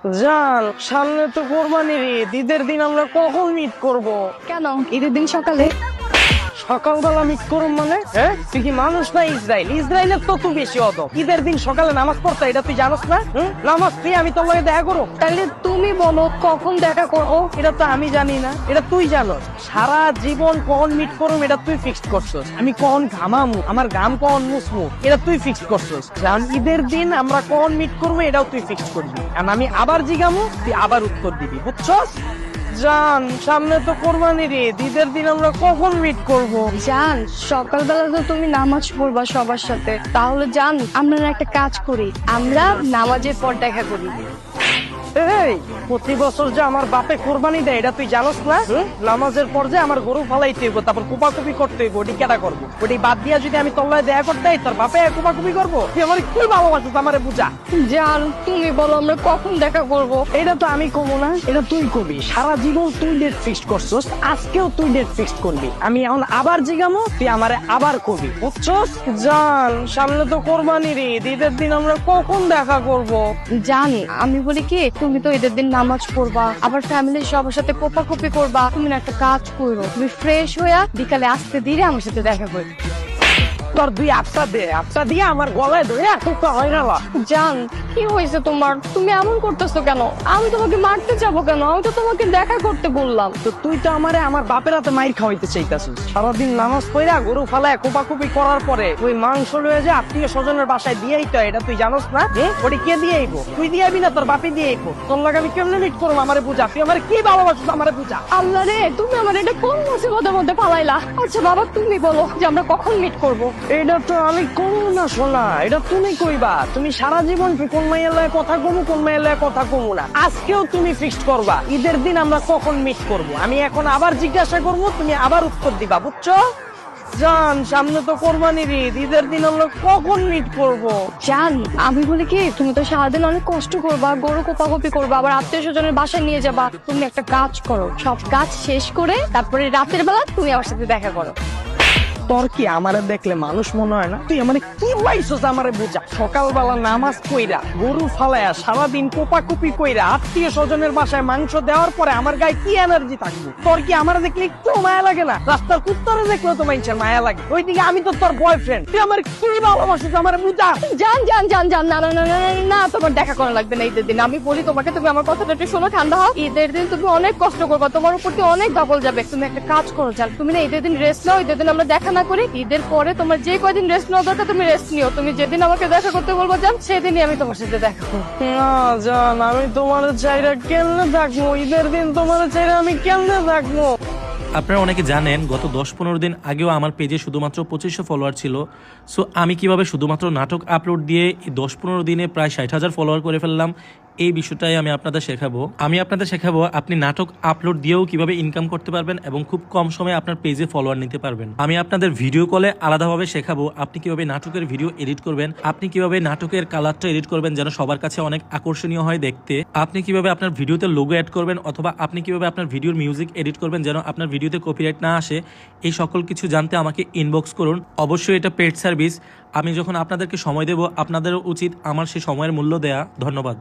জান, সামনে তো কোরবানির ঈদ। ঈদের দিন আমরা কখন মিট করব? কেন ঈদের দিন সকালে? সকালবেলা মিট করুন মানে? হ্যাঁ, তুই কি মানুষ না ইসরায়েল? ইসরায়েলের তো তুই বেশি অদব। ঈদের দিন সকালে নামাজ পড়তে, এটা তুই জানোস না? নামাজ তুই আমি তোর লগে দেখা করো। তাহলে তুমি বলো কখন দেখা করবো? এটা তো আমি জানি না, এটা তুই জানোস। সারা জীবন কখন মিট করুম এটা তুই ফিক্সড করছস। আমি কখন ঘামামু, আমার ঘাম কখন মুছমু এটা তুই ফিক্সড করছস। কারণ ঈদের দিন আমরা কখন মিট করবো এটাও তুই ফিক্সড করবি। কারণ আমি আবার জিগামু, তুই আবার উত্তর দিবি, বুঝছস? জান, সামনে তো কোরবানির ঈদ। ঈদের দিন আমরা কখন মিট করব? জান, সকালবেলা তো তুমি নামাজ পড়বা সবার সাথে। তাহলে জান, আমরা না একটা কাজ করি, আমরা নামাজের পর দেখা করি। এই, প্রতি বছর যে আমার বাপে কোরবানি দেয় এটা তুই জানোস না? নামাজের পর যে আমার গরু ফালাইতে হইব, তারপর কুপাকুপি করতে হইব, ওটি কেটা করবো? ওটি বাদ দিয়া যদি আমি তল্লায় দেখা করতে যাই, তোর বাপে কুপাকুপি করবো? তুই আমার কি ভালোবাসিস আমারে বুঝা। জান, তুমি বলো আমরা কখন দেখা করব? এটা তো আমি কমো না, এটা তুই কবি। সারা জীবন তুই ডেট ফিক্সড করছস, আজকেও তুই ডেট ফিক্সড করবি। আমি এখন আবার জিগামো, তুই আমারে আবার কবি, বুঝছস? জান, সামনে তো কোরবানির ঈদ। ঈদের দিন আমরা কখন দেখা করব? জান, আমি বলি কি, তুমি তো ঈদের দিন নামাজ পড়বা, আবার ফ্যামিলির সবার সাথে কোপাকুপি করবা। তুমি না একটা কাজ করো, তুমি ফ্রেশ হইয়া বিকালে আসতে ধীরে আমার সাথে দেখা করো। তোর দুই আটটা দে, আটটা দিয়ে আমার গলায় ধরে এতটা হয় না। জান, কি হয়েছে তোমার? তুমি এমন করতেছো কেন? আমি তোমাকে মারতে যাবো কেন? আমি তো তোমাকে দেখা করতে বললাম। তো তুই তো আমারে আমার বাপের হাতে মাইর খাওয়াইতে চাইতাছিস। সারাদিন নামাজ পড়া গরু ফালায় কোপাকুপি করার পরে ওই মাংস লয়ে যে আত্মীয় স্বজনের বাসায় দিয়েই তো, এটা তুই জানোস না? ওটি কে দিয়ে আইবো? তুই দিয়ে আইবি না তোর বাপি দিয়ে আইবো? তোর লাগে আমি কেমনে মিট করবো আমারে বুঝা। তুই আমার কি ভালোবাসিস আমারে বুঝা। আল্লাহ রে, তুমি আমার এটা কোন মুসিবতের মধ্যে ফালাইলা? আচ্ছা বাবা, তুমি বলো যে আমরা কখন মিট করব? এটা তো আমি করবো না শোনা, এটা তুমি কইবা। তুমি সারা জীবন কোন মাইয়ের লয়ে কথা কমু, কোন মাইয়ের লয়ে কথা কমু না। আজকেও তুমি ফিক্সড করবা ঈদের দিন আমরা কখন মিট করব। আমি এখন আবার জিজ্ঞাসা করবো, তুমি আবার উত্তর দিবা, বুঝছো? জান, সামনে তো কোরবানির ঈদ। ঈদের দিন আমরা কখন মিট করব? জান, আমি বলি কি, তুমি তো সারাদিন অনেক কষ্ট করবা, গরু কোপাকুপি করবা, আবার আত্মীয় স্বজনের বাসায় নিয়ে যাবা। তুমি একটা কাজ করো, সব কাজ শেষ করে তারপরে রাতের বেলা তুমি আমার সাথে দেখা করো। তোর কি আমারে দেখলে মানুষ মনে হয় না? তুই আমারে কি পাইছস আমারে বুঝা। সকালবেলা নামাজ কইরা গরু ফালায়া সারাদিন কোপাকুপি কইরা আত্মীয় স্বজনের বাসায় মাংস দেওয়ার পরে আমার গায়ে কি এনার্জি থাকবে? তোর কি আমারে দেখলে একটু মায়া লাগে না? রাস্তার কুত্তারে দেখলেও তো মানুষের মায়া লাগে। ওইদিকে আমি তো তোর বয়ফ্রেন্ড, তুই আমার কি ভালোবাসিস আমারে বুঝা। জান জান জান জান, না না না না না, না, তোমার দেখা করা লাগবে না ঈদের দিন। আমি বলি তোমাকে, তুমি আমার কথাটা একটু শোনো, ঠান্ডা হও। ঈদের দিন তুমি অনেক কষ্ট করবা, তোমার উপর দিয়ে অনেক ধকল যাবে। তুমি একটা কাজ করো, জান, তুমি না ঈদের দিন রেস্ট নাও। ঈদের দিন আমরা দেখা না করি, ঈদের পরে তোমার যে কয়দিন রেস্ট নেওয়া দরকার তুমি রেস্ট নিও। তুমি যেদিন আমাকে দেখা করতে বলবো জান, সেদিনই আমি তোমার সাথে দেখা করবো। না জান, আমি তোমার চাইরা কেমনে থাকবো? ঈদের দিন তোমার চাইরা আমি কেমনে থাকবো? আপনারা অনেকে জানেন গত 10-15 দিন আগেও আমার পেজে শুধুমাত্র 2500 ফলোয়ার ছিল। সো আমি কিভাবে শুধুমাত্র নাটক আপলোড দিয়ে এই 10-15 দিনে প্রায় 60,000 ফলোয়ার করে ফেললাম, এই বিষয়টাই আমি আপনাদের শেখাবো। আপনি নাটক আপলোড দিয়েও কিভাবে ইনকাম করতে পারবেন এবং খুব কম সময়ে আপনার পেজে ফলোয়ার নিতে পারবেন। আমি আপনাদের ভিডিও কলে আলাদাভাবে শেখাবো আপনি কিভাবে নাটকের ভিডিও এডিট করবেন, আপনি কিভাবে নাটকের কালারটা এডিট করবেন যেন সবার কাছে অনেক আকর্ষণীয় হয় দেখতে, আপনি কিভাবে আপনার ভিডিওতে লোগো অ্যাড করবেন, অথবা আপনি কিভাবে আপনার ভিডিওর মিউজিক এডিট করবেন যেন আপনার ভিডিওতে কপিরাইট না আসে। এই সকল কিছু জানতে আমাকে ইনবক্স করুন। অবশ্যই এটা পেড সার্ভিস। আমি যখন আপনাদেরকে সময় দেব, আপনাদেরও উচিত আমার সেই সময়ের মূল্য দেয়া। ধন্যবাদ।